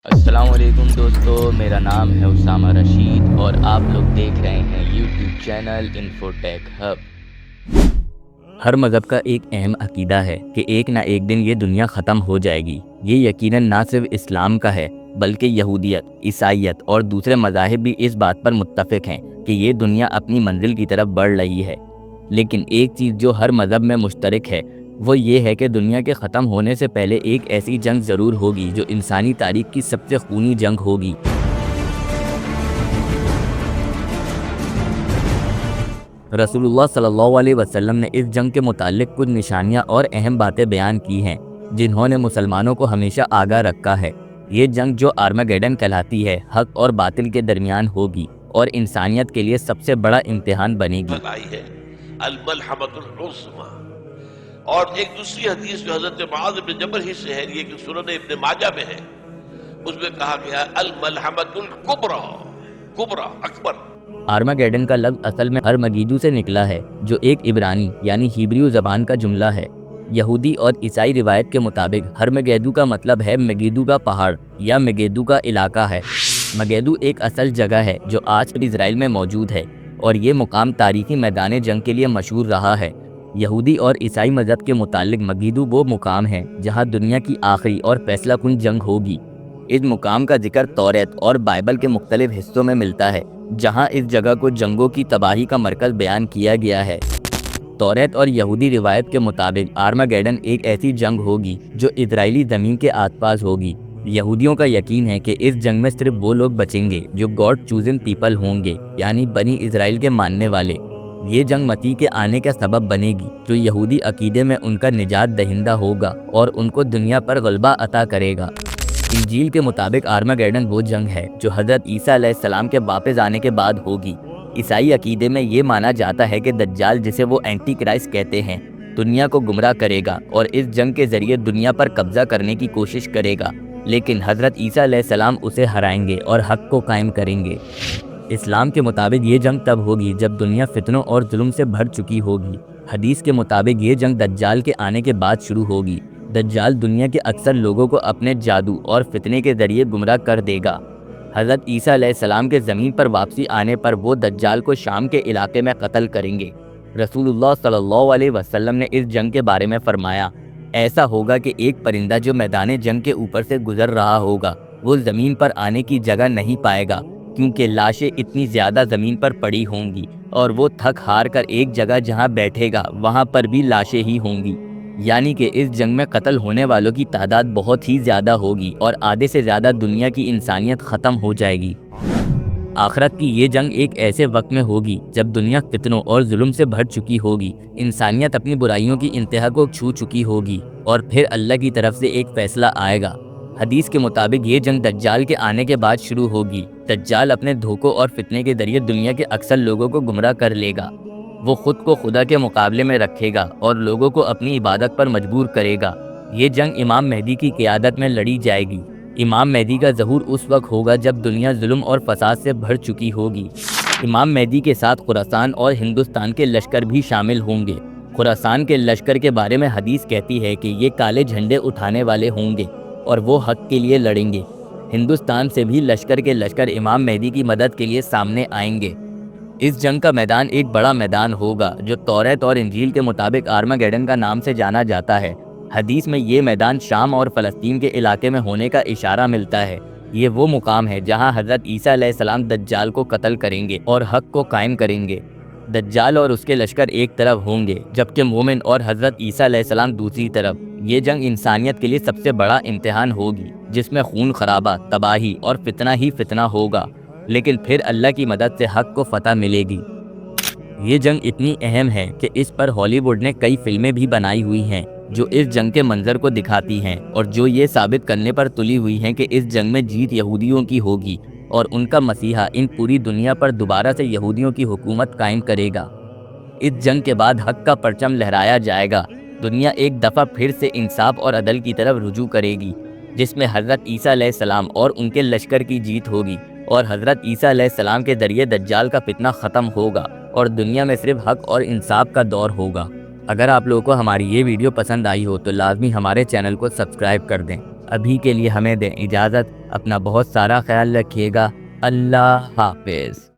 अस्सलाम वालेकुम दोस्तों, मेरा नाम है उसामा रशीद और आप लोग देख रहे हैं यूट्यूब चैनल इन्फोटेक हब। हर मज़हब का एक अहम अकीदा है कि एक ना एक दिन ये दुनिया ख़त्म हो जाएगी। ये यकीनन ना सिर्फ इस्लाम का है बल्कि यहूदियत, ईसाईयत और दूसरे मज़ाहिब भी इस बात पर मुत्तफ़िक़ हैं कि ये दुनिया अपनी मंजिल की तरफ बढ़ रही है। लेकिन एक चीज़ जो हर मज़हब में मुश्तरक है वो ये है कि दुनिया के ख़त्म होने से पहले एक ऐसी जंग ज़रूर होगी जो इंसानी तारीख़ की सबसे खूनी जंग होगी। रसूलुल्लाह सल्लल्लाहु अलैहि वसल्लम ने इस जंग के मुताल्लिक़ कुछ निशानियाँ और अहम बातें बयान की हैं जिन्होंने मुसलमानों को हमेशा आगाह रखा है। ये जंग जो आर्मागेडन कहलाती है हक़ और बातिल के दरमियान होगी और इंसानियत के लिए सबसे बड़ा इम्तिहान बनेगी। और एक दूसरी हदीस जो हज़रत मुआज़ इब्न जबल ही से है, ये कि सुनन इब्न माजा में है, उसमें कहा गया अल मलहमतुल कुबरा, कुबरा अकबर। आर्मागेडन का लफ्ज़ असल में अरमगीदू से निकला है जो एक इब्रानी यानी हिब्रू ज़बान का जुमला है। यहूदी और ईसाई रिवायत के मुताबिक हरमगेदू का मतलब है मगेदू का पहाड़ या मगेदू का इलाका है। मगेदू एक असल जगह है जो आज भी इजराइल में मौजूद है और ये मुकाम तारीखी मैदान जंग के लिए मशहूर रहा है। यहूदी और ईसाई मज़हब के मुतालिक मगीदू वो मुकाम है जहाँ दुनिया की आखिरी और फैसला कुन जंग होगी। इस मुकाम का जिक्र तौरात और बाइबल के मुख्तलिफ हिस्सों में मिलता है जहाँ इस जगह को जंगों की तबाही का मरकज़ बयान किया गया है। तौरात और यहूदी रिवायत के मुताबिक आर्मागेडन एक ऐसी जंग होगी जो इजरायली ज़मीन के आसपास होगी। यहूदियों का यकीन है कि इस जंग में सिर्फ वो लोग बचेंगे जो गॉड चूजन पीपल होंगे, यानी बनी इजराइल के मानने वाले। ये जंग मसीह के आने का सबब बनेगी जो यहूदी अकीदे में उनका निजात दहिंदा होगा और उनको दुनिया पर गलबा अता करेगा। इंजील के मुताबिक आर्मागेडन वो जंग है जो हज़रत ईसा अलैहिस्सलाम के वापस आने के बाद होगी। ईसाई अकीदे में ये माना जाता है कि दज्जाल, जिसे वो एंटी क्राइस्ट कहते हैं, दुनिया को गुमराह करेगा और इस जंग के ज़रिए दुनिया पर कब्जा करने की कोशिश करेगा, लेकिन हज़रत ईसा अलैहिस्सलाम उसे हराएंगे और हक़ को कायम करेंगे। इस्लाम के मुताबिक ये जंग तब होगी जब दुनिया फितनों और जुल्म से भर चुकी होगी। हदीस के मुताबिक ये जंग दज्जाल के आने के बाद शुरू होगी। दज्जाल दुनिया के अक्सर लोगों को अपने जादू और फितने के ज़रिए गुमराह कर देगा। हज़रत ईसा अलैहिस्सलाम के ज़मीन पर वापसी आने पर वो दज्जाल को शाम के इलाके में कत्ल करेंगे। रसूलुल्लाह सल्लल्लाहु अलैहि वसल्लम ने इस जंग के बारे में फरमाया, ऐसा होगा कि एक परिंदा जो मैदान जंग के ऊपर से गुजर रहा होगा वो ज़मीन पर आने की जगह नहीं पाएगा क्योंकि लाशें इतनी ज़्यादा ज़मीन पर पड़ी होंगी और वो थक हार कर एक जगह जहाँ बैठेगा वहाँ पर भी लाशें ही होंगी। यानी कि इस जंग में कत्ल होने वालों की तादाद बहुत ही ज़्यादा होगी और आधे से ज़्यादा दुनिया की इंसानियत ख़त्म हो जाएगी। आखिरत की ये जंग एक ऐसे वक्त में होगी जब दुनिया फितनों और जुल्म से भर चुकी होगी, इंसानियत अपनी बुराइयों की इंतहा को छू चुकी होगी और फिर अल्लाह की तरफ से एक फ़ैसला आएगा। हदीस के मुताबिक ये जंग दज्जाल के आने के बाद शुरू होगी। दज्जाल अपने धोखों और फितने के जरिए दुनिया के अक्सर लोगों को गुमराह कर लेगा। वो खुद को खुदा के मुकाबले में रखेगा और लोगों को अपनी इबादत पर मजबूर करेगा। ये जंग इमाम मेहदी की क़ियादत में लड़ी जाएगी। इमाम मेहदी का ज़हूर उस वक्त होगा जब दुनिया जुल्म और फसाद से भर चुकी होगी। इमाम मेहदी के साथ खुरासान और हिंदुस्तान के लश्कर भी शामिल होंगे। खुरासान के लश्कर के बारे में हदीस कहती है कि ये काले झंडे उठाने वाले होंगे और वो हक़ के लिए लड़ेंगे। हिंदुस्तान से भी लश्कर के लश्कर इमाम मेहदी की मदद के लिए सामने आएंगे। इस जंग का मैदान एक बड़ा मैदान होगा जो तौरात और इंजील के मुताबिक आर्मागेडन का नाम से जाना जाता है। हदीस में ये मैदान शाम और फ़लस्तीन के इलाके में होने का इशारा मिलता है। ये वो मुकाम है जहाँ हज़रत ईसा अलैहिस्सलाम दज्जाल को कत्ल करेंगे और हक़ को कायम करेंगे। दज्जाल और उसके लश्कर एक तरफ होंगे जबकि मोमिन और हज़रत ईसा अलैहिस्सलाम दूसरी तरफ। ये जंग इंसानियत के लिए सबसे बड़ा इम्तिहान होगी जिसमें खून खराबा, तबाही और फितना ही फितना होगा, लेकिन फिर अल्लाह की मदद से हक़ को फतह मिलेगी। ये जंग इतनी अहम है कि इस पर हॉलीवुड ने कई फिल्में भी बनाई हुई हैं जो इस जंग के मंजर को दिखाती हैं और जो ये साबित करने पर तुली हुई हैं कि इस जंग में जीत यहूदियों की होगी और उनका मसीहा इन पूरी दुनिया पर दोबारा से यहूदियों की हुकूमत कायम करेगा। इस जंग के बाद हक़ का परचम लहराया जाएगा। दुनिया एक दफ़ा फिर से इंसाफ और अदल की तरफ रुजू करेगी जिसमें हज़रत ईसा अलैहिस्सलाम और उनके लश्कर की जीत होगी और हज़रत ईसा अलैहिस्सलाम के ज़रिए दज्जाल का फितना ख़त्म होगा और दुनिया में सिर्फ हक़ और इंसाफ का दौर होगा। अगर आप लोगों को हमारी ये वीडियो पसंद आई हो तो लाजमी हमारे चैनल को सब्सक्राइब कर दें। अभी के लिए हमें दें इजाज़त। اپنا بہت سارا خیال رکھیے گا۔ اللہ حافظ۔